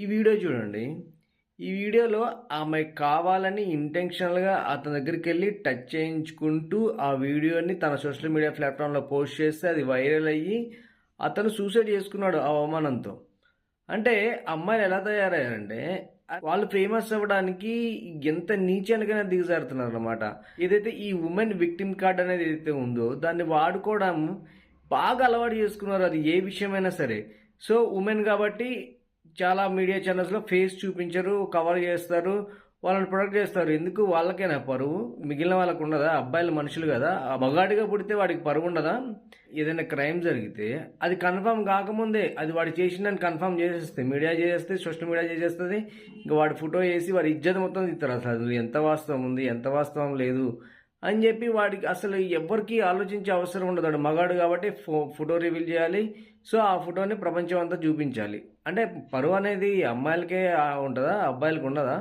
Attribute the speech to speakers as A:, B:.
A: ఈ వీడియో చూడండి. ఈ వీడియోలో ఆమె కావాలని ఇంటెన్షనల్‌గా అతని దగ్గరికెళ్ళి టచ్ చేయించుకుంటూ, ఆ వీడియోని తన సోషల్ మీడియా ప్లాట్‌ఫామ్‌లో పోస్ట్ చేస్తే అది వైరల్ అయ్యి, అతను సూసైడ్ చేసుకున్నాడు ఆ అవమానంతో. అంటే అమ్మాయిలు ఎలా తయారయ్యారంటే, వాళ్ళు ఫేమస్ అవ్వడానికి ఎంత నీచానికైనా దిగజారుతున్నారనమాట. ఏదైతే ఈ వుమెన్ విక్టిమ్ కార్డ్ అనేది ఏదైతే ఉందో, దాన్ని వాడుకోవడం బాగా అలవాటు చేసుకున్నారు. అది ఏ విషయమైనా సరే. సో, వుమెన్ కాబట్టి చాలా మీడియా ఛానల్స్‌లో ఫేస్ చూపించరు, కవర్ చేస్తారు. వాళ్ళని ప్రొటెక్ట్ చేస్తారు. ఎందుకు వాళ్ళకేనా పరువు? మిగిలిన వాళ్ళకుండదా? అబ్బాయిలు మనుషులు గదా! మగాడిగా పుడితే వాడికి పరువుండదా? ఏదైనా క్రైమ్ జరిగితే అది కన్ఫర్మ్ కాకముందే అది వాడు చేసిండని కన్ఫర్మ్ చేసేస్తే మీడియా చేసేస్తే, సోషల్ మీడియా చేసేస్తది. ఇంక వాడి ఫోటో ఏసి వాడి ఇజ్జత్ మొత్తం తీస్తారు. అసలు ఎంత వాస్తవం ఉంది, ఎంత వాస్తవం లేదు అని చెప్పి వాడికి అసలు ఎవ్వరికీ ఆలోచించే అవసరం ఉండదు. వాడు మగాడు కాబట్టి ఫోటో రివీల్ చేయాలి. సో, ఆ ఫోటోని ప్రపంచం అంతా చూపించాలి. అంటే పరువు అనేది అమ్మాయిలకే ఉంటదా? అబ్బాయిలకి ఉండదా?